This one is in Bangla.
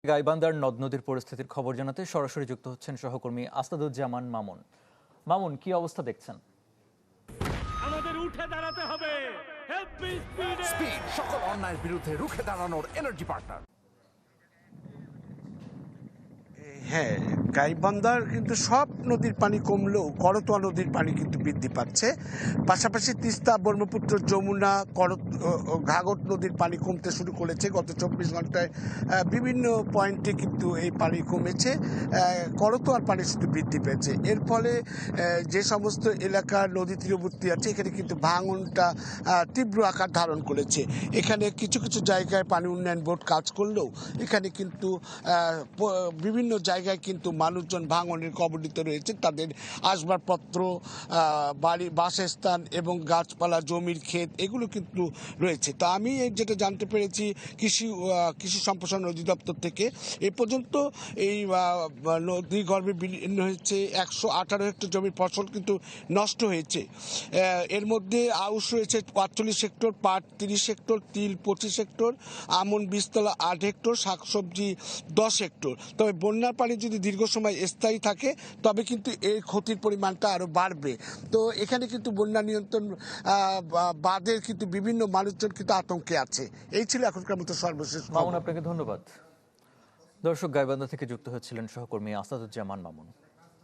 গাইবান্ধার নদ নদীর পরিস্থিতির খবর জানাতে সরাসরি যুক্ত হচ্ছেন সহকর্মী আসাদুজ্জামান মামুন। মামুন, কি অবস্থা দেখছেন? আমাদের উঠে দাঁড়াতে হবে। স্পিড সকল অন্যায়ের বিরুদ্ধে রুখে দাঁড়ানোর এনার্জি পার্টনার। হ্যাঁ, গাইবান্ধার কিন্তু সব নদীর পানি কমলেও করতোয়া নদীর পানি কিন্তু বৃদ্ধি পাচ্ছে। পাশাপাশি তিস্তা, ব্রহ্মপুত্র, যমুনা, ঘাঘট নদীর পানি কমতে শুরু করেছে গত 24 ঘন্টায়। বিভিন্ন পয়েন্টে কিন্তু এই পানি কমেছে, করতোয়ার পানি শুধু বৃদ্ধি পেয়েছে। এর ফলে যে সমস্ত এলাকার নদী তীরবর্তী আছে এখানে কিন্তু ভাঙনটা তীব্র আকার ধারণ করেছে। এখানে কিছু কিছু জায়গায় পানি উন্নয়ন বোর্ড কাজ করলেও এখানে কিন্তু বিভিন্ন জায়গায় কিন্তু মানুষজন ভাঙনের কবলিত রয়েছে। তাদের আসবাবপত্র, বাড়ি, বাসস্থান এবং গাছপালা, জমির ক্ষেত এগুলো কিন্তু রয়েছে। তা আমি যেটা জানতে পেরেছি কৃষি সম্প্রসারণ অধিদপ্তর থেকে, এ পর্যন্ত এই নদী গর্ভে বিলীন হয়েছে 118 হেক্টর জমির ফসল কিন্তু নষ্ট হয়েছে। এর মধ্যে আউশ রয়েছে 45 হেক্টর, পাট 30 হেক্টর, তিল 25 হেক্টর, আমন বীজতলা 8 হেক্টর, শাকসবজি 10 হেক্টর। তবে বন্যার পানি যদি দীর্ঘ সময় স্থায়ী থাকে তবে কিন্তু এই ক্ষতির পরিমাণটা আরও বাড়বে। তো এখানে কিন্তু বন্যা নিয়ন্ত্রণ বাঁধের কিন্তু বিভিন্ন মানুষজন কিন্তু আতঙ্কে আছে। এই ছিল এখনকার মতো সর্বশেষ। মামুন, আপনাকে ধন্যবাদ। দর্শক, গাইবান্ধা থেকে যুক্ত হচ্ছিলেন সহকর্মী আসাদুজ্জামান মামুন।